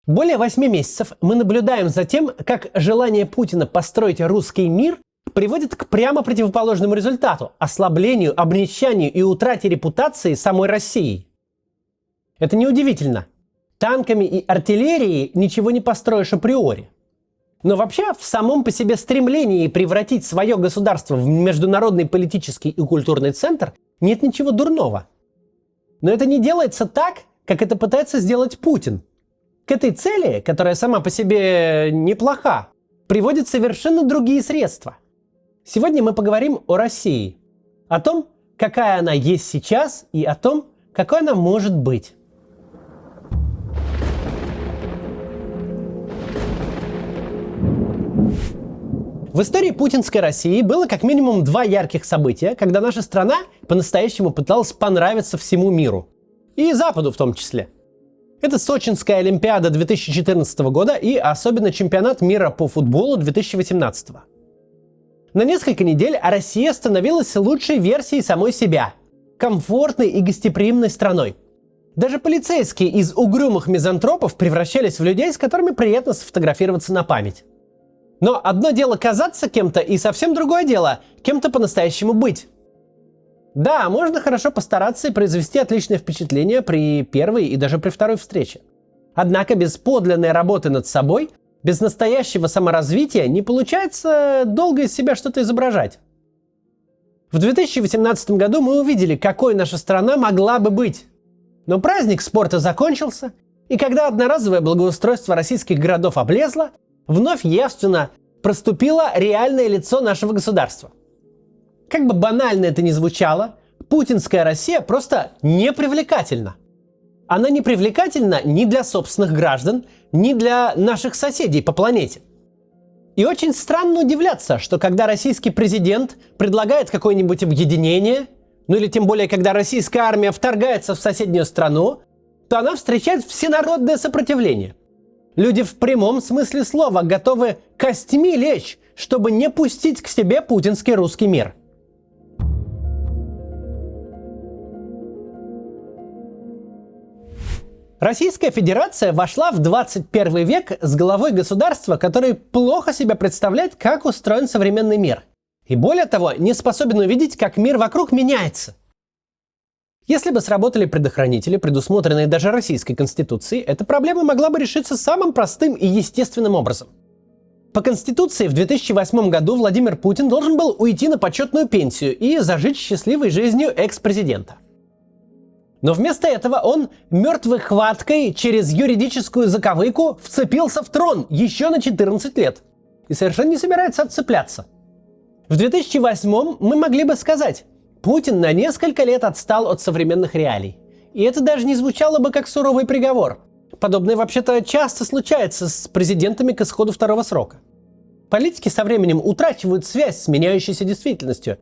Более 8 месяцев мы наблюдаем за тем, как желание Путина построить русский мир приводит к прямо противоположному результату – ослаблению, обнищанию и утрате репутации самой России. Это неудивительно. Танками и артиллерией ничего не построишь априори. Но вообще в самом по себе стремлении превратить свое государство в международный политический и культурный центр нет ничего дурного. Но это не делается так, как это пытается сделать Путин. К этой цели, которая сама по себе неплоха, приводят совершенно другие средства. Сегодня мы поговорим о России, о том, какая она есть сейчас, и о том, какой она может быть. В истории путинской России было как минимум два ярких события, когда наша страна по-настоящему пыталась понравиться всему миру. И Западу в том числе. Это Сочинская Олимпиада 2014 года и особенно чемпионат мира по футболу 2018. На несколько недель Россия становилась лучшей версией самой себя. Комфортной и гостеприимной страной. Даже полицейские из угрюмых мизантропов превращались в людей, с которыми приятно сфотографироваться на память. Но одно дело казаться кем-то, и совсем другое дело кем-то по-настоящему быть. Да, можно хорошо постараться и произвести отличное впечатление при первой и даже при второй встрече. Однако без подлинной работы над собой, без настоящего саморазвития не получается долго из себя что-то изображать. В 2018 году мы увидели, какой наша страна могла бы быть. Но праздник спорта закончился, и когда одноразовое благоустройство российских городов облезло, вновь явственно проступило реальное лицо нашего государства. Как бы банально это ни звучало, путинская Россия просто непривлекательна. Она не привлекательна ни для собственных граждан, ни для наших соседей по планете. И очень странно удивляться, что когда российский президент предлагает какое-нибудь объединение, ну или тем более, когда российская армия вторгается в соседнюю страну, то она встречает всенародное сопротивление. Люди в прямом смысле слова готовы костьми лечь, чтобы не пустить к себе путинский русский мир. Российская Федерация вошла в 21 век с главой государства, который плохо себя представляет, как устроен современный мир. И более того, не способен увидеть, как мир вокруг меняется. Если бы сработали предохранители, предусмотренные даже Российской Конституцией, эта проблема могла бы решиться самым простым и естественным образом. По Конституции в 2008 году Владимир Путин должен был уйти на почетную пенсию и зажить счастливой жизнью экс-президента. Но вместо этого он мертвой хваткой через юридическую заковыку вцепился в трон еще на 14 лет и совершенно не собирается отцепляться. В 2008 мы могли бы сказать: Путин на несколько лет отстал от современных реалий. И это даже не звучало бы как суровый приговор. Подобное вообще-то часто случается с президентами к исходу второго срока. Политики со временем утрачивают связь с меняющейся действительностью,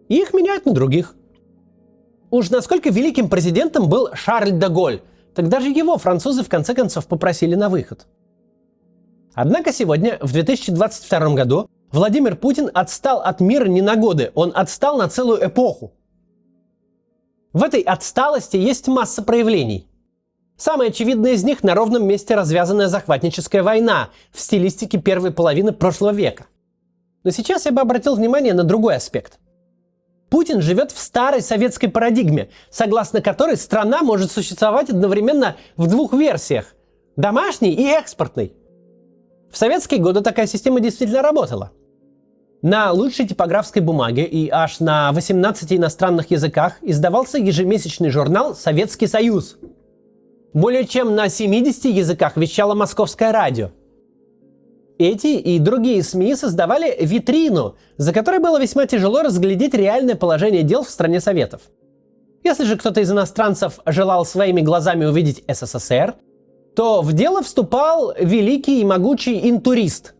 и их меняют на других. Уж насколько великим президентом был Шарль де Голль, так даже его французы в конце концов попросили на выход. Однако сегодня, в 2022 году, Владимир Путин отстал от мира не на годы, он отстал на целую эпоху. В этой отсталости есть масса проявлений. Самое очевидное из них на ровном месте развязанная захватническая война в стилистике первой половины прошлого века. Но сейчас я бы обратил внимание на другой аспект. Путин живет в старой советской парадигме, согласно которой страна может существовать одновременно в двух версиях – домашней и экспортной. В советские годы такая система действительно работала. На лучшей типографской бумаге и аж на 18 иностранных языках издавался ежемесячный журнал «Советский Союз». Более чем на 70 языках вещало Московское радио. Эти и другие СМИ создавали витрину, за которой было весьма тяжело разглядеть реальное положение дел в стране Советов. Если же кто-то из иностранцев желал своими глазами увидеть СССР, то в дело вступал великий и могучий интурист.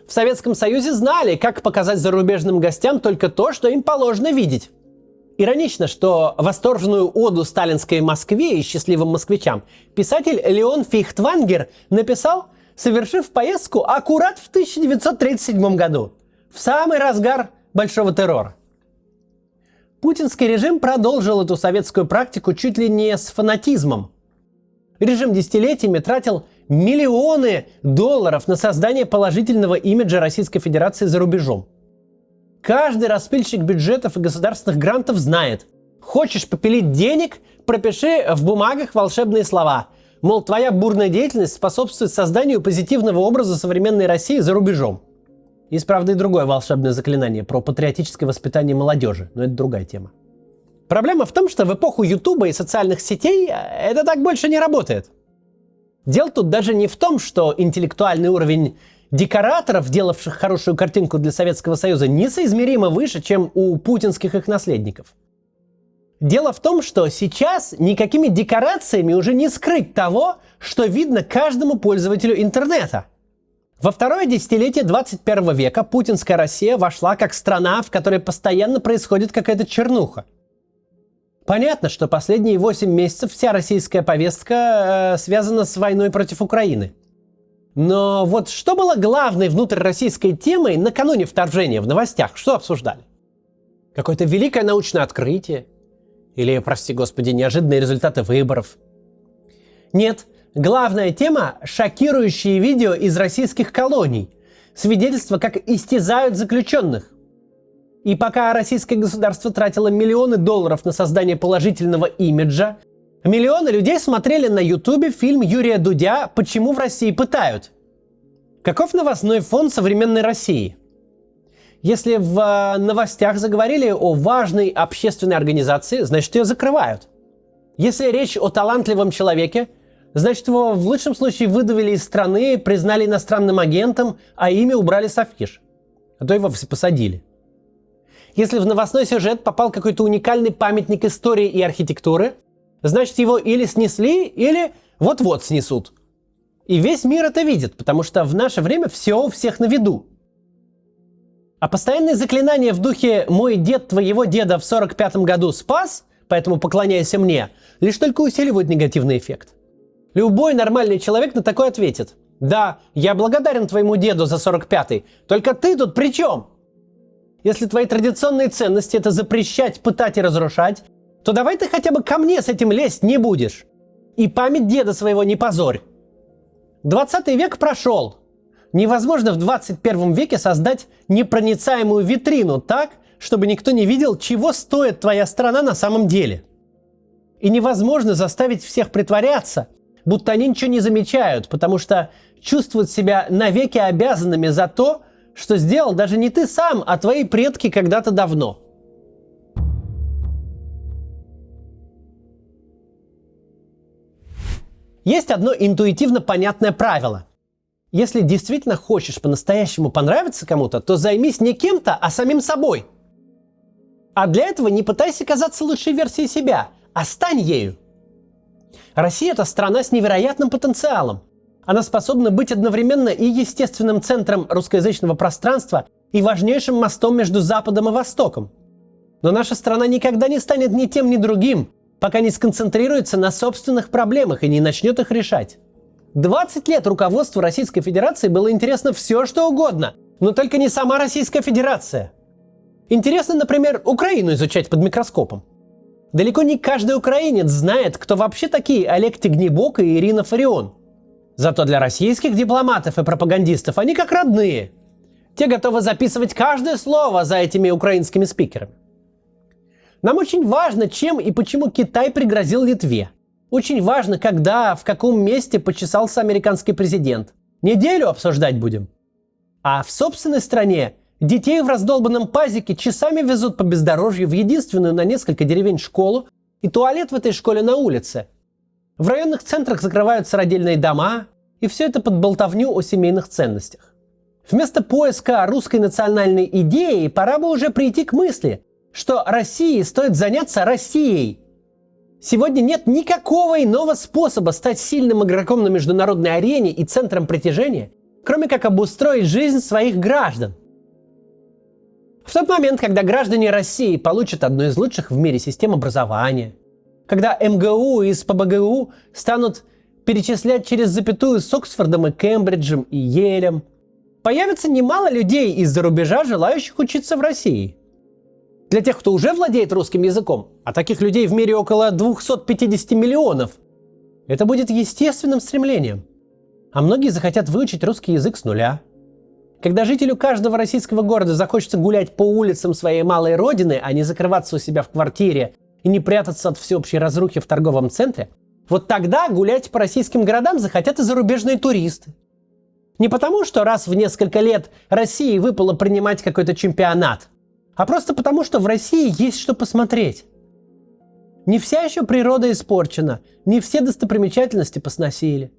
В Советском Союзе знали, как показать зарубежным гостям только то, что им положено видеть. Иронично, что восторженную оду сталинской Москве и счастливым москвичам писатель Леон Фейхтвангер написал, совершив поездку аккурат в 1937 году, в самый разгар Большого террора. Путинский режим продолжил эту советскую практику чуть ли не с фанатизмом. Режим десятилетиями тратил миллионы долларов на создание положительного имиджа Российской Федерации за рубежом. Каждый распильщик бюджетов и государственных грантов знает: хочешь попилить денег, пропиши в бумагах волшебные слова. Мол, твоя бурная деятельность способствует созданию позитивного образа современной России за рубежом. Есть, правда, и другое волшебное заклинание про патриотическое воспитание молодежи, но это другая тема. Проблема в том, что в эпоху Ютуба и социальных сетей это так больше не работает. Дело тут даже не в том, что интеллектуальный уровень декораторов, делавших хорошую картинку для Советского Союза, несоизмеримо выше, чем у путинских их наследников. Дело в том, что сейчас никакими декорациями уже не скрыть того, что видно каждому пользователю интернета. Во второе десятилетие 21 века путинская Россия вошла как страна, в которой постоянно происходит какая-то чернуха. Понятно, что последние 8 месяцев вся российская повестка связана с войной против Украины. Но вот что было главной внутрироссийской темой накануне вторжения в новостях? Что обсуждали? Какое-то великое научное открытие? Или, прости господи, неожиданные результаты выборов? Нет, главная тема – шокирующие видео из российских колоний, свидетельства, как истязают заключенных. И пока российское государство тратило миллионы долларов на создание положительного имиджа, миллионы людей смотрели на Ютубе фильм Юрия Дудя «Почему в России пытают?». Каков новостной фон современной России? Если в новостях заговорили о важной общественной организации, значит, ее закрывают. Если речь о талантливом человеке, значит, его в лучшем случае выдавили из страны, признали иностранным агентом, а имя убрали с афиш. А то и вовсе посадили. Если в новостной сюжет попал какой-то уникальный памятник истории и архитектуры, значит, его или снесли, или вот-вот снесут. И весь мир это видит, потому что в наше время все у всех на виду. А постоянные заклинания в духе «мой дед твоего деда в 45-м году спас, поэтому поклоняйся мне» лишь только усиливают негативный эффект. Любой нормальный человек на такое ответит: «Да, я благодарен твоему деду за 45-й, только ты тут при чем?» Если твои традиционные ценности – это запрещать, пытать и разрушать, то давай ты хотя бы ко мне с этим лезть не будешь. И память деда своего не позорь. 20 век прошел. Невозможно в 21 веке создать непроницаемую витрину так, чтобы никто не видел, чего стоит твоя страна на самом деле. И невозможно заставить всех притворяться, будто они ничего не замечают, потому что чувствуют себя навеки обязанными за то, что сделал даже не ты сам, а твои предки когда-то давно. Есть одно интуитивно понятное правило. Если действительно хочешь по-настоящему понравиться кому-то, то займись не кем-то, а самим собой. А для этого не пытайся казаться лучшей версией себя, а стань ею. Россия – это страна с невероятным потенциалом. Она способна быть одновременно и естественным центром русскоязычного пространства, и важнейшим мостом между Западом и Востоком. Но наша страна никогда не станет ни тем, ни другим, пока не сконцентрируется на собственных проблемах и не начнет их решать. 20 лет руководству Российской Федерации было интересно все, что угодно, но только не сама Российская Федерация. Интересно, например, Украину изучать под микроскопом. Далеко не каждый украинец знает, кто вообще такие Олег Тягнебок и Ирина Фарион. Зато для российских дипломатов и пропагандистов они как родные. Те готовы записывать каждое слово за этими украинскими спикерами. Нам очень важно, чем и почему Китай пригрозил Литве. Очень важно, когда, в каком месте почесался американский президент. Неделю обсуждать будем. А в собственной стране детей в раздолбанном пазике часами везут по бездорожью в единственную на несколько деревень школу, и туалет в этой школе на улице. В районных центрах закрываются родильные дома, и все это под болтовню о семейных ценностях. Вместо поиска русской национальной идеи пора бы уже прийти к мысли, что России стоит заняться Россией. Сегодня нет никакого иного способа стать сильным игроком на международной арене и центром притяжения, кроме как обустроить жизнь своих граждан. В тот момент, когда граждане России получат одну из лучших в мире систем образования, когда МГУ и СПбГУ станут перечислять через запятую с Оксфордом и Кембриджем и Елем, появится немало людей из-за рубежа, желающих учиться в России. Для тех, кто уже владеет русским языком, а таких людей в мире около 250 миллионов, это будет естественным стремлением. А многие захотят выучить русский язык с нуля. Когда жителю каждого российского города захочется гулять по улицам своей малой родины, а не закрываться у себя в квартире и не прятаться от всеобщей разрухи в торговом центре, вот тогда гулять по российским городам захотят и зарубежные туристы. Не потому, что раз в несколько лет России выпало принимать какой-то чемпионат, а просто потому, что в России есть что посмотреть. Не вся еще природа испорчена, не все достопримечательности посносили.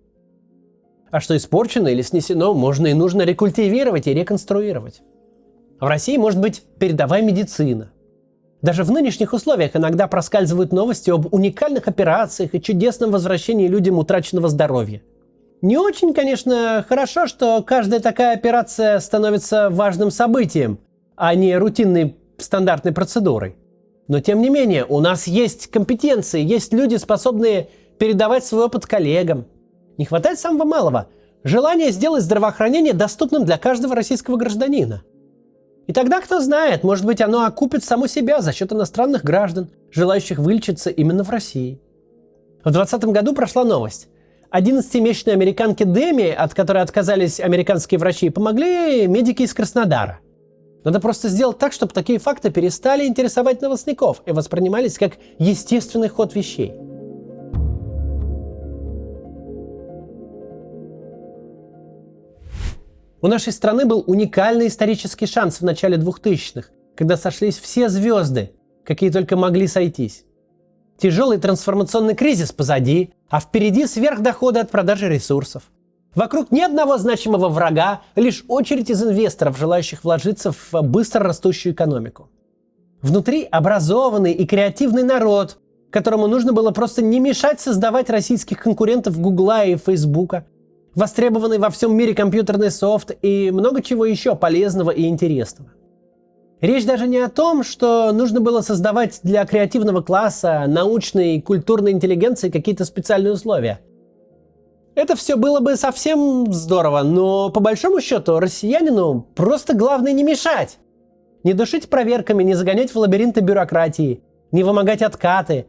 А что испорчено или снесено, можно и нужно рекультивировать и реконструировать. В России может быть передовая медицина. Даже в нынешних условиях иногда проскальзывают новости об уникальных операциях и чудесном возвращении людям утраченного здоровья. Не очень, конечно, хорошо, что каждая такая операция становится важным событием, а не рутинной стандартной процедурой. Но тем не менее, у нас есть компетенции, есть люди, способные передавать свой опыт коллегам. Не хватает самого малого – желания сделать здравоохранение доступным для каждого российского гражданина. И тогда, кто знает, может быть, оно окупит само себя за счет иностранных граждан, желающих вылечиться именно в России. В 2020 году прошла новость. 11-месячной американке Деми, от которой отказались американские врачи, помогли медики из Краснодара. Надо просто сделать так, чтобы такие факты перестали интересовать новостников и воспринимались как естественный ход вещей. У нашей страны был уникальный исторический шанс в начале 2000-х, когда сошлись все звезды, какие только могли сойтись. Тяжелый трансформационный кризис позади, а впереди сверхдоходы от продажи ресурсов. Вокруг ни одного значимого врага, лишь очередь из инвесторов, желающих вложиться в быстро растущую экономику. Внутри образованный и креативный народ, которому нужно было просто не мешать создавать российских конкурентов Гугла и Фейсбука, востребованный во всем мире компьютерный софт и много чего еще полезного и интересного. Речь даже не о том, что нужно было создавать для креативного класса, научной и культурной интеллигенции какие-то специальные условия. Это все было бы совсем здорово, но по большому счету россиянину просто главное не мешать. Не душить проверками, не загонять в лабиринты бюрократии, не вымогать откаты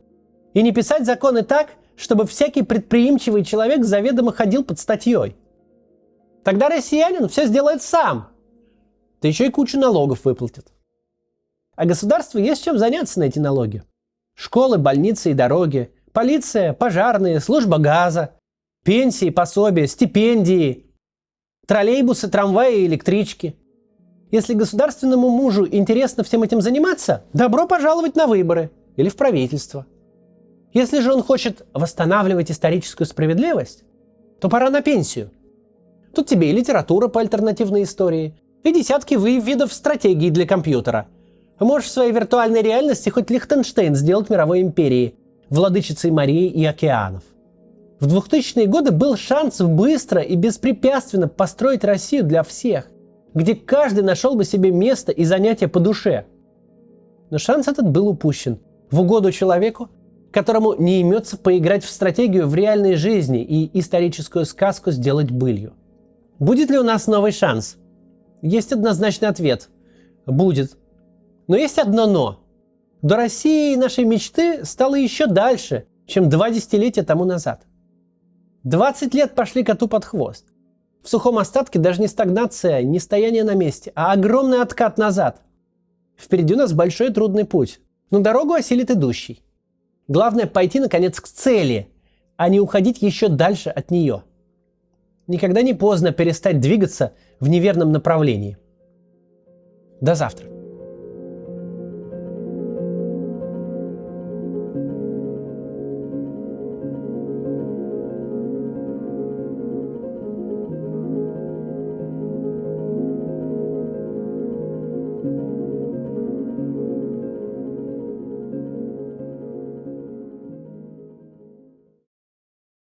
и не писать законы так, чтобы всякий предприимчивый человек заведомо ходил под статьей. Тогда россиянин все сделает сам. Да еще и кучу налогов выплатит. А государству есть чем заняться на эти налоги. Школы, больницы и дороги, полиция, пожарные, служба газа, пенсии, пособия, стипендии, троллейбусы, трамваи и электрички. Если государственному мужу интересно всем этим заниматься, добро пожаловать на выборы или в правительство. Если же он хочет восстанавливать историческую справедливость, то пора на пенсию. Тут тебе и литература по альтернативной истории, и десятки видов стратегий для компьютера. Можешь в своей виртуальной реальности хоть Лихтенштейн сделать мировой империей, владычицей морей и океанов. В 2000-е годы был шанс быстро и беспрепятственно построить Россию для всех, где каждый нашел бы себе место и занятие по душе. Но шанс этот был упущен в угоду человеку, которому не имется поиграть в стратегию в реальной жизни и историческую сказку сделать былью. Будет ли у нас новый шанс? Есть однозначный ответ. Будет. Но есть одно «но». До России нашей мечты стало еще дальше, чем 2 десятилетия тому назад. 20 лет пошли коту под хвост. В сухом остатке даже не стагнация, не стояние на месте, а огромный откат назад. Впереди у нас большой трудный путь, но дорогу осилит идущий. Главное пойти, наконец, к цели, а не уходить еще дальше от нее. Никогда не поздно перестать двигаться в неверном направлении. До завтра.